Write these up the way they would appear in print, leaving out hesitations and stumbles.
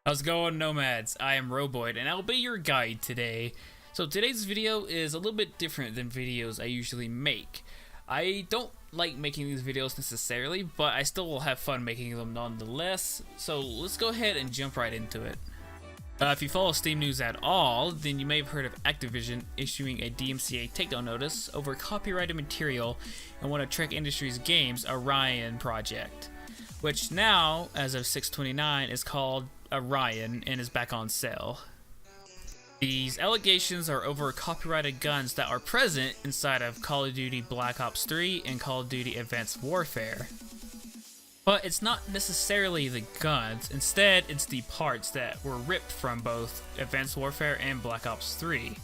How's it going, Nomads? I am Roboyed, and I'll be your guide today. So today's video is a little bit different than videos I usually make. I don't like making these videos necessarily, but I still will have fun making them nonetheless. So let's go ahead and jump right into it. If you follow Steam news at all, then you may have heard of Activision issuing a DMCA takedown notice over copyrighted material in one of Trek Industries' games, Orion project, which now, as of 6/29, is called Orion and is back on sale. These allegations are over copyrighted guns that are present inside of Call of Duty Black Ops 3 and Call of Duty Advanced Warfare. But it's not necessarily the guns, instead it's the parts that were ripped from both Advanced Warfare and Black Ops 3.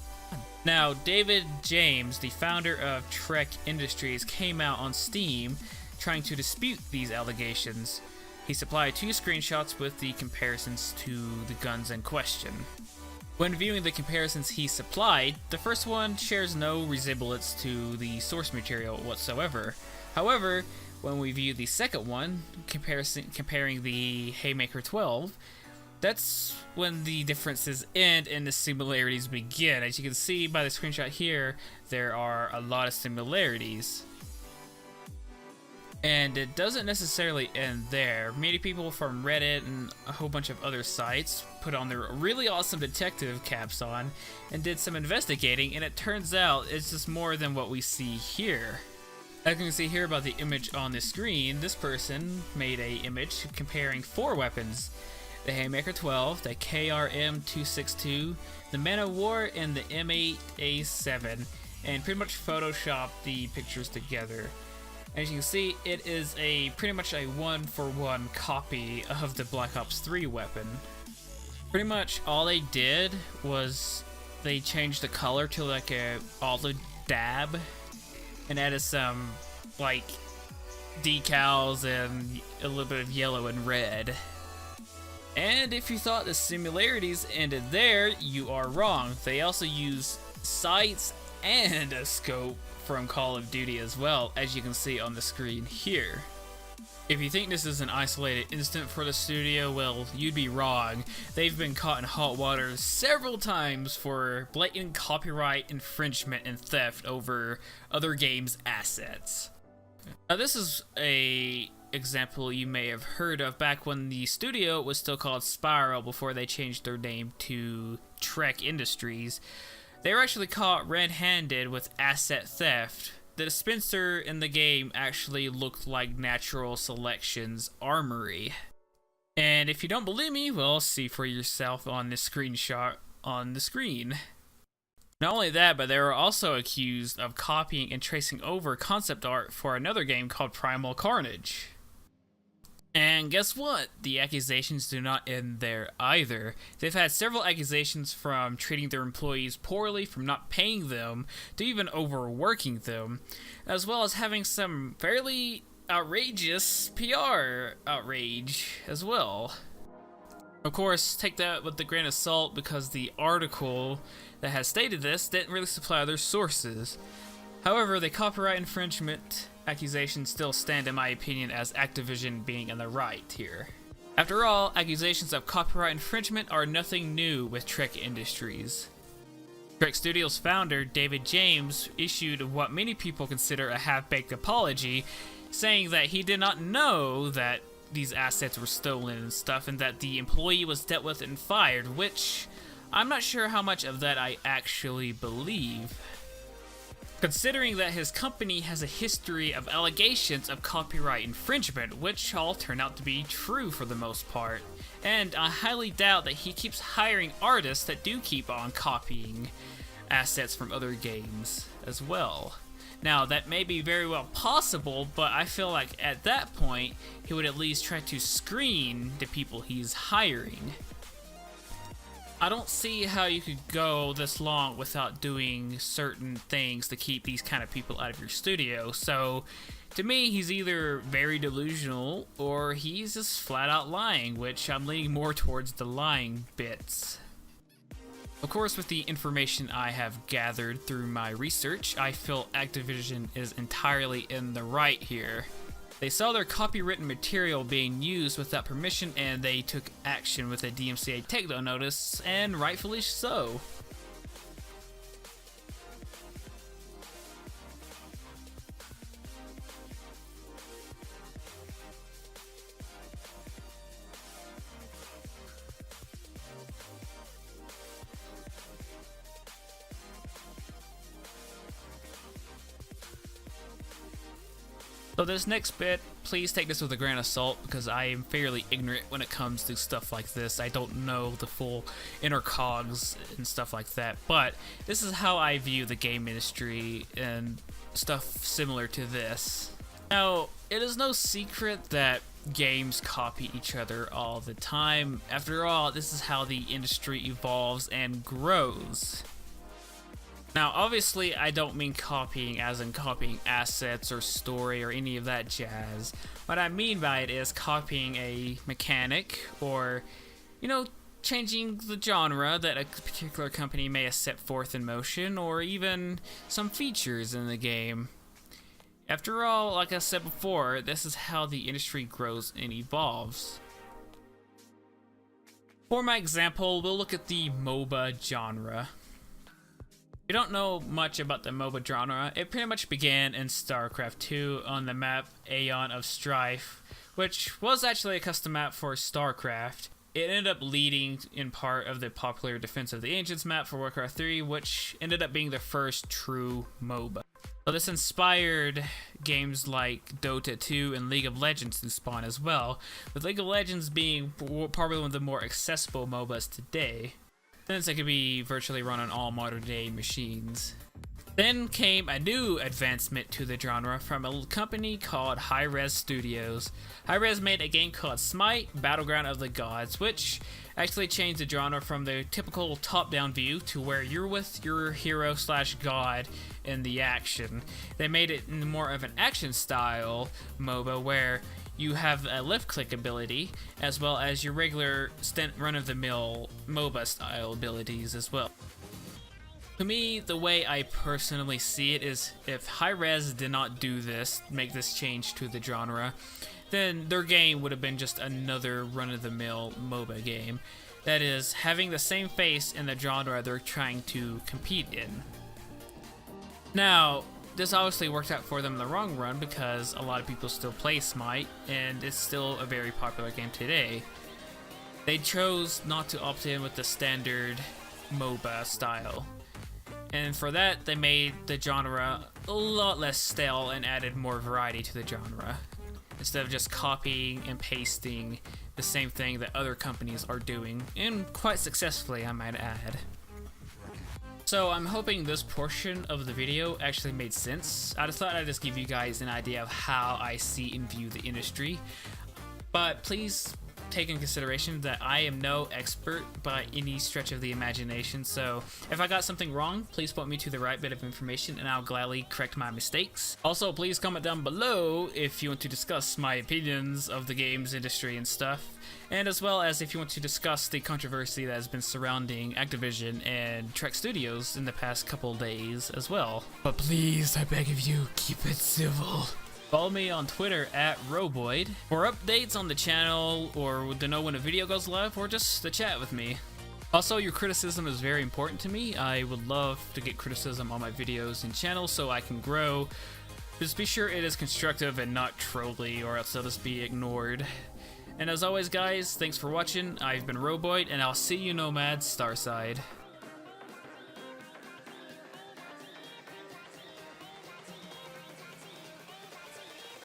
Now, David James, the founder of Trek Industries, came out on Steam trying to dispute these allegations. He supplied 2 screenshots with the comparisons to the guns in question. When viewing the comparisons he supplied, the first one shares no resemblance to the source material whatsoever. However, when we view the second one, comparing the Haymaker 12, that's when the differences end and the similarities begin. As you can see by the screenshot here, there are a lot of similarities. And it doesn't necessarily end there. Many people from Reddit and a whole bunch of other sites put on their really awesome detective caps on and did some investigating, and it turns out it's just more than what we see here. As you can see here about the image on the screen, this person made an image comparing 4 weapons: the Haymaker 12, the KRM-262, the Man of War, and the M8A7, and pretty much photoshopped the pictures together. As you can see, it is pretty much a one-for-one copy of the Black Ops 3 weapon. Pretty much all they did was they changed the color to like a olive dab and added some like decals and a little bit of yellow and red. And if you thought the similarities ended there, you are wrong. They also use sights and a scope from Call of Duty as well, as you can see on the screen here. If you think this is an isolated incident for the studio, well, you'd be wrong. They've been caught in hot water several times for blatant copyright infringement and theft over other games' assets. Now, this is a example you may have heard of back when the studio was still called Spiral before they changed their name to Trek Industries. They were actually caught red-handed with asset theft. The dispenser in the game actually looked like Natural Selection's armory. And if you don't believe me, well, see for yourself on this screenshot on the screen. Not only that, but they were also accused of copying and tracing over concept art for another game called Primal Carnage. And guess what? The accusations do not end there either. They've had several accusations from treating their employees poorly, from not paying them, to even overworking them, as well as having some fairly outrageous PR outrage as well. Of course, take that with a grain of salt because the article that has stated this didn't really supply other sources. However, the copyright infringement accusations still stand, in my opinion, as Activision being in the right here. After all, accusations of copyright infringement are nothing new with Trek Industries. Trek Studios founder David James issued what many people consider a half-baked apology, saying that he did not know that these assets were stolen and stuff, and that the employee was dealt with and fired, which I'm not sure how much of that I actually believe, considering that his company has a history of allegations of copyright infringement, which all turn out to be true for the most part. And I highly doubt that he keeps hiring artists that do keep on copying assets from other games as well. Now, that may be very well possible, but I feel like at that point, he would at least try to screen the people he's hiring. I don't see how you could go this long without doing certain things to keep these kind of people out of your studio. So, to me, he's either very delusional or he's just flat out lying, which I'm leaning more towards the lying bits. Of course, with the information I have gathered through my research, I feel Activision is entirely in the right here. They saw their copywritten material being used without permission and they took action with a DMCA takedown notice, and rightfully so. So this next bit, please take this with a grain of salt because I am fairly ignorant when it comes to stuff like this. I don't know the full inner cogs and stuff like that, but this is how I view the game industry and stuff similar to this. Now, it is no secret that games copy each other all the time. After all, this is how the industry evolves and grows. Now, obviously, I don't mean copying as in copying assets or story or any of that jazz. What I mean by it is copying a mechanic or, changing the genre that a particular company may have set forth in motion, or even some features in the game. After all, like I said before, this is how the industry grows and evolves. For my example, we'll look at the MOBA genre. If you don't know much about the MOBA genre, it pretty much began in StarCraft 2 on the map Aeon of Strife, which was actually a custom map for StarCraft. It ended up leading in part of the popular Defense of the Ancients map for Warcraft 3, which ended up being the first true MOBA. So this inspired games like Dota 2 and League of Legends to spawn as well, with League of Legends being probably one of the more accessible MOBAs today, since it could be virtually run on all modern day machines. Then came a new advancement to the genre from a company called Hi-Rez Studios. Hi-Rez made a game called Smite, Battleground of the Gods, which actually changed the genre from the typical top-down view to where you're with your hero/god in the action. They made it more of an action style MOBA where you have a left-click ability, as well as your regular run-of-the-mill MOBA style abilities as well. To me, the way I personally see it is if Hi-Rez did not do this, make this change to the genre, then their game would have been just another run-of-the-mill MOBA game. That is, having the same face in the genre they're trying to compete in. Now, this obviously worked out for them in the long run because a lot of people still play Smite, and it's still a very popular game today. They chose not to opt in with the standard MOBA style. And for that, they made the genre a lot less stale and added more variety to the genre, instead of just copying and pasting the same thing that other companies are doing, and quite successfully, I might add. So I'm hoping this portion of the video actually made sense. I just thought I'd just give you guys an idea of how I see and view the industry. But please take in consideration that I am no expert by any stretch of the imagination, so if I got something wrong, please point me to the right bit of information and I'll gladly correct my mistakes. Also, please comment down below if you want to discuss my opinions of the games industry and stuff, and as well as if you want to discuss the controversy that has been surrounding Activision and Trek Studios in the past couple days as well. But please, I beg of you, keep it civil. Follow me on Twitter at Roboyed for updates on the channel, or to know when a video goes live, or just to chat with me. Also, your criticism is very important to me. I would love to get criticism on my videos and channel so I can grow. Just be sure it is constructive and not trolly, or else it'll just be ignored. And as always guys, thanks for watching. I've been Roboyed, and I'll see you nomads Starside.